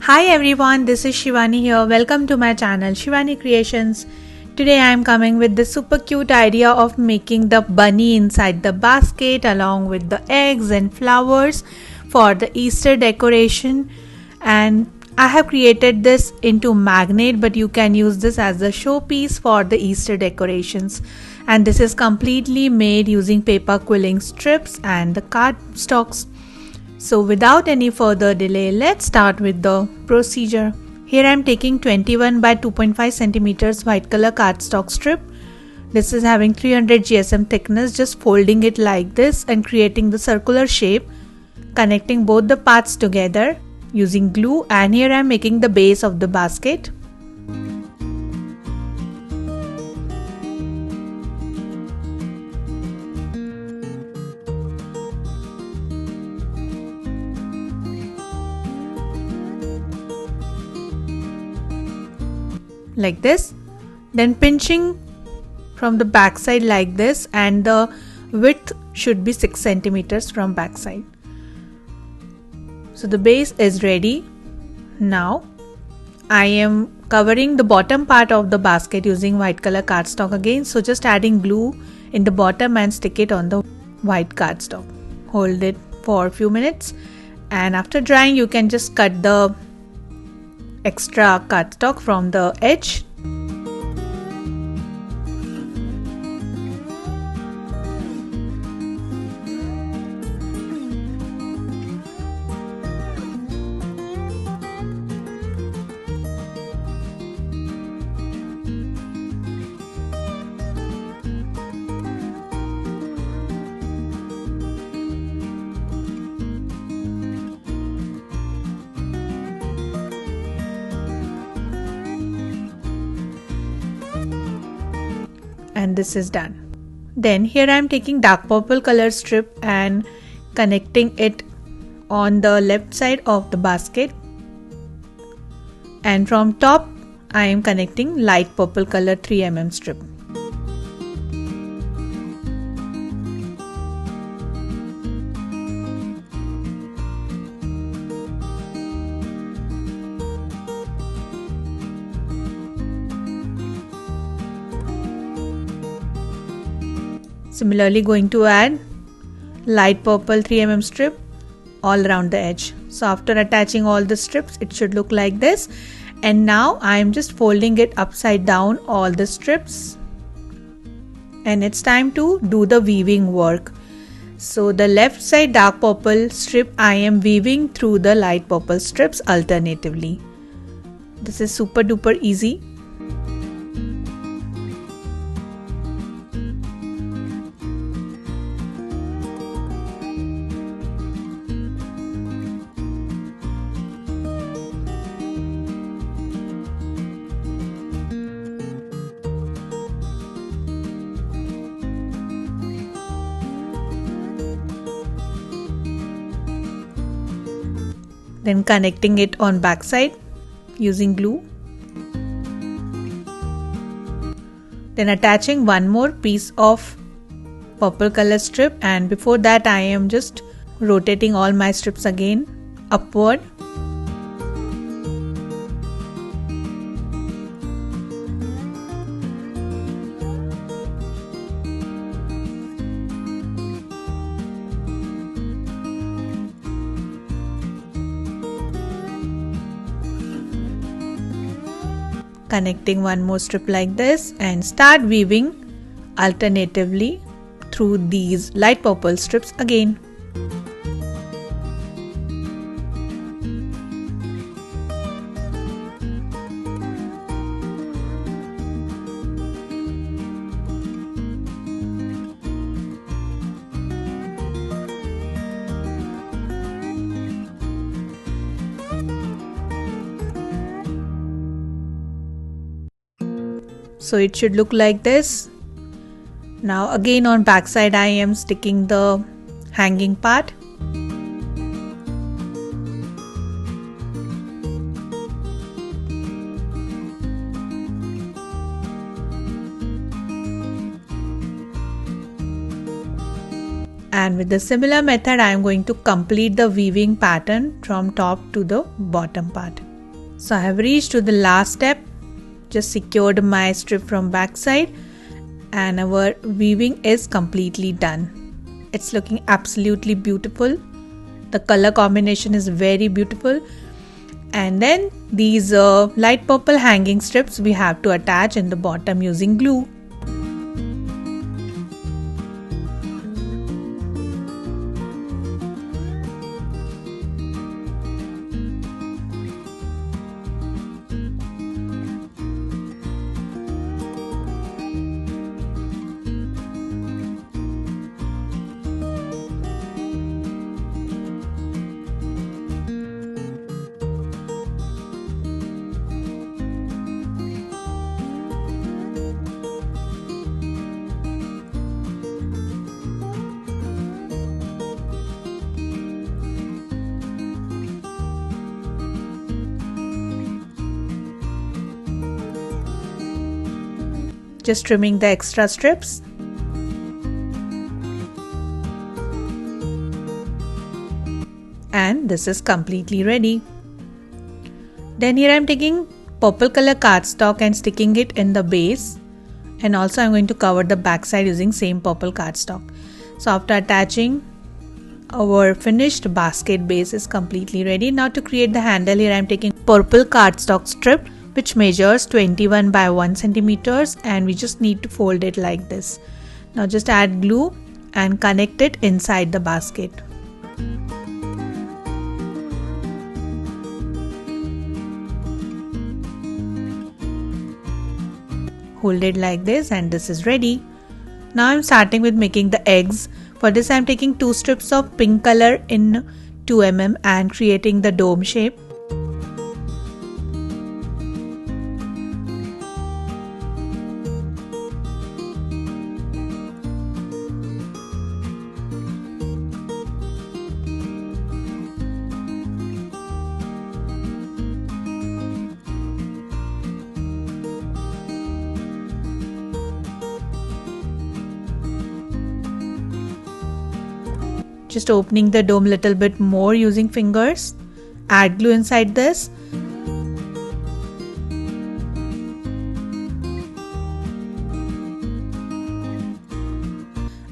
Hi everyone, this is Shivani here. Welcome to my channel Shivani Creations. Today I am coming with the super cute idea of making the bunny inside the basket along with the eggs and flowers for the Easter decoration. And I have created this into magnet, but you can use this as a showpiece for the Easter decorations. And this is completely made using paper quilling strips and the cardstocks. So without any further delay, let's start with the procedure. Here I am taking 21 by 2.5 centimeters white color cardstock strip. This is having 300 GSM thickness, just folding it like this and creating the circular shape, connecting both the parts together using glue, and here I am making the base of the basket. Like this, then pinching from the back side like this, and the width should be 6 centimeters from back side. So the base is ready. Now I am covering the bottom part of the basket using white color cardstock again. So just adding glue in the bottom and stick it on the white cardstock. Hold it for a few minutes, and after drying you can just cut the extra cardstock from the edge. And this is done. Then here I am taking dark purple color strip and connecting it on the left side of the basket, and from top I am connecting light purple color 3mm strip. Similarly, going to add light purple 3mm strip all around the edge. So after attaching all the strips, it should look like this. And now I am just folding it upside down, all the strips. And it's time to do the weaving work. So the left side dark purple strip I am weaving through the light purple strips alternatively. This is super duper easy. Then connecting it on back side using glue. Then attaching one more piece of purple color strip, and before that I am just rotating all my strips again upward. Connecting one more strip like this and start weaving alternatively through these light purple strips again. So it should look like this. Now again on back side I am sticking the hanging part. And with the similar method I am going to complete the weaving pattern from top to the bottom part. So I have reached to the last step, just secured my strip from back side, and our weaving is completely done. It's looking absolutely beautiful. The color combination is very beautiful. And then these light purple hanging strips we have to attach in the bottom using glue. Just trimming the extra strips. And this is completely ready. Then here I am taking purple color cardstock and sticking it in the base, and also I am going to cover the back side using same purple cardstock. So after attaching, our finished basket base is completely ready. Now to create the handle, here I am taking purple cardstock strip which measures 21 by 1 centimeters, and we just need to fold it like this. Now just add glue and connect it inside the basket. Hold it like this, and this is ready. Now I'm starting with making the eggs. For this I'm taking 2 strips of pink color in 2 mm and creating the dome shape. Just opening the dome little bit more using fingers. Add glue inside this.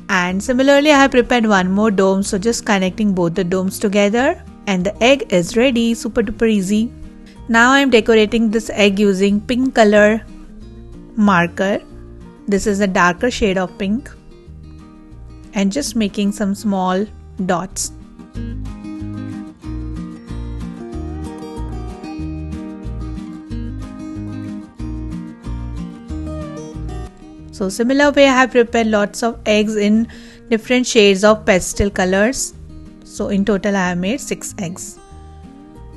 And similarly I have prepared one more dome, so just connecting both the domes together, and the egg is ready. Super duper easy. Now I am decorating this egg using pink color marker. This is a darker shade of pink, and just making some small dots. So similar way I have prepared lots of eggs in different shades of pastel colors. So in total I have made 6 eggs.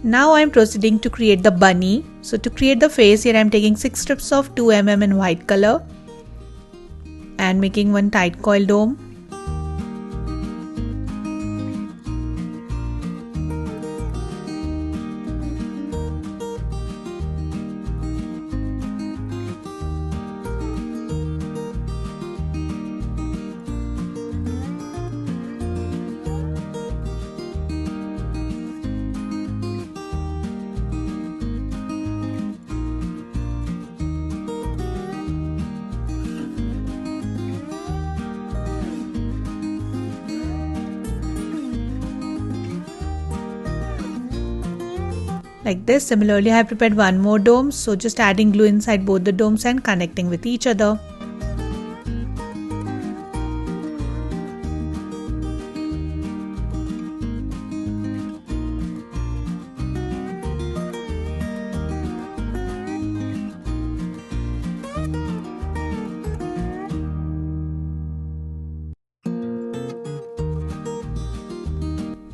Now I am proceeding to create the bunny. So to create the face, here I am taking 6 strips of 2 mm in white color and making one tight coil dome. Like this. Similarly I have prepared one more dome, so just adding glue inside both the domes and connecting with each other.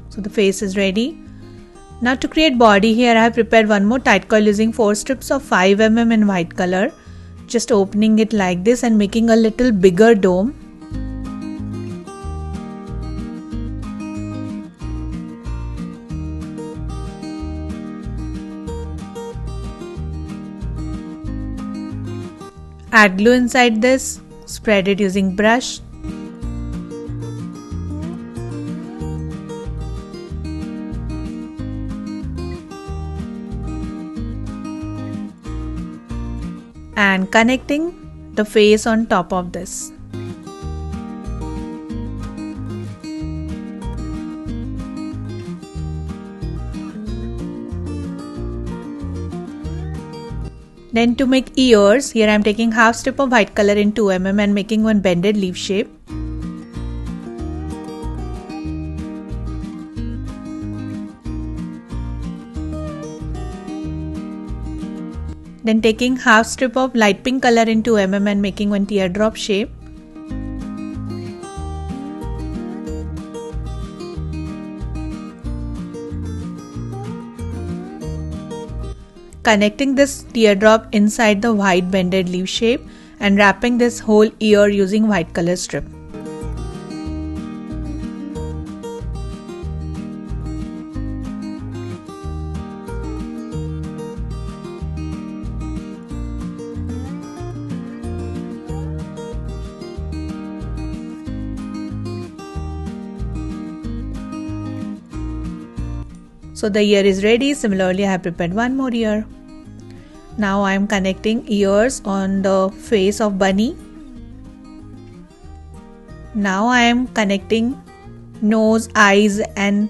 So the face is ready. Now to create body, here I have prepared one more tight coil using 4 strips of 5 mm in white color. Just opening it like this and making a little bigger dome. Add glue inside this, spread it using brush. and connecting the face on top of this. Then to make ears, here I am taking half strip of white color in 2mm and making one bended leaf shape. Then taking half strip of light pink color in 2mm and making one teardrop shape. Connecting this teardrop inside the white bended leaf shape and wrapping this whole ear using white color strip. So the ear is ready. Similarly, I have prepared one more ear. Now I am connecting ears on the face of bunny. Now I am connecting nose, eyes and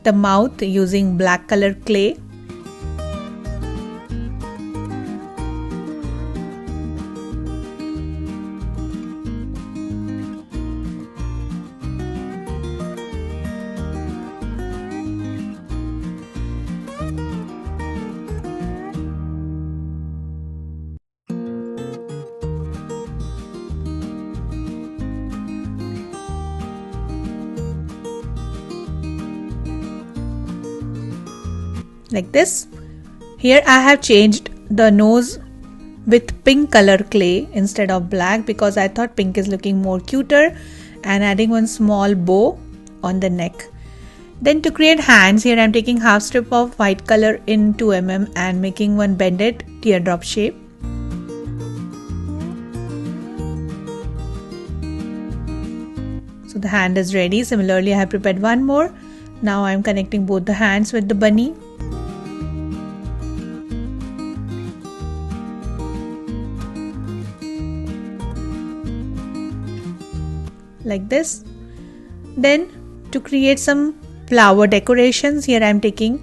the mouth using black color clay. Like this. Here I have changed the nose with pink color clay instead of black because I thought pink is looking more cuter, and adding one small bow on the neck. Then to create hands, here I am taking half strip of white color in 2mm and making one bended teardrop shape. So the hand is ready. Similarly, I have prepared one more. Now I am connecting both the hands with the bunny. Like this. Then to create some flower decorations, here I am taking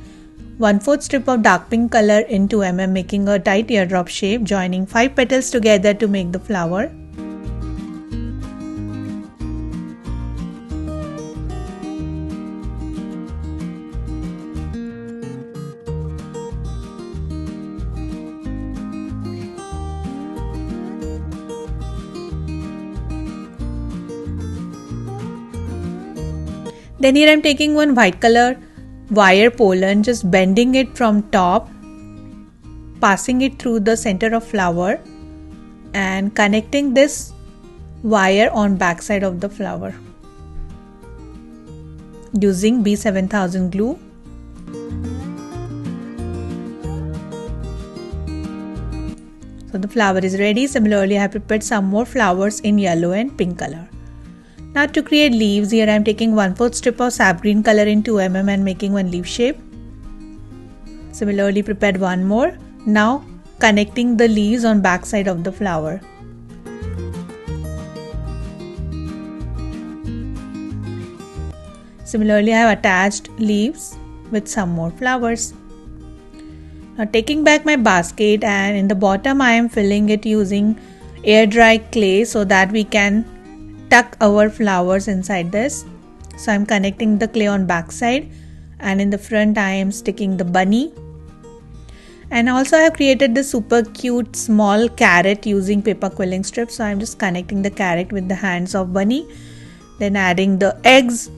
1/4 strip of dark pink color in 2mm, making a tight teardrop shape, joining 5 petals together to make the flower. Then here I am taking one white color wire pollen, just bending it from top, passing it through the center of flower and connecting this wire on back side of the flower using B7000 glue. So the flower is ready. Similarly, I have prepared some more flowers in yellow and pink color. Now to create leaves, here I am taking 1/4 strip of sap green color in 2mm and making one leaf shape. Similarly prepared one more. Now connecting the leaves on back side of the flower. Similarly, I have attached leaves with some more flowers. Now taking back my basket, and in the bottom I am filling it using air dry clay so that we can tuck our flowers inside this. So I am connecting the clay on back side, and in the front I am sticking the bunny. And also I have created this super cute small carrot using paper quilling strips. So I am just connecting the carrot with the hands of bunny, then adding the eggs.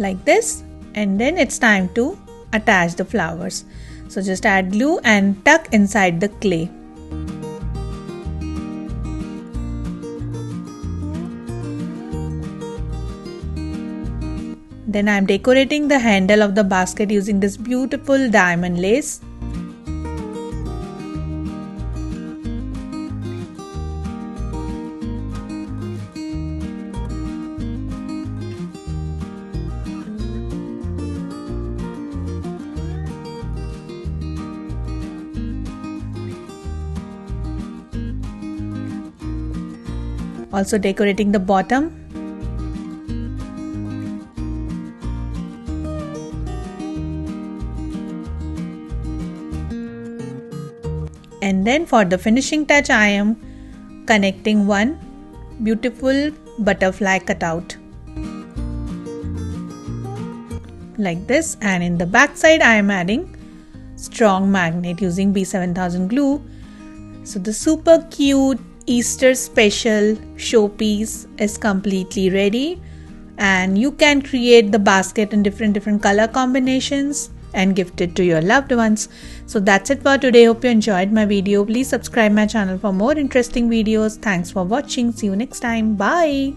Like this, and then it's time to attach the flowers. So just add glue and tuck inside the clay. Then I am decorating the handle of the basket using this beautiful diamond lace. Also decorating the bottom. And then for the finishing touch, I am connecting one beautiful butterfly cutout like this, and in the back side I am adding strong magnet using B7000 glue. So the super cute Easter special showpiece is completely ready, and you can create the basket in different color combinations and gift it to your loved ones. So that's it for today. Hope you enjoyed my video. Please subscribe my channel for more interesting videos. Thanks for watching. See you next time. Bye.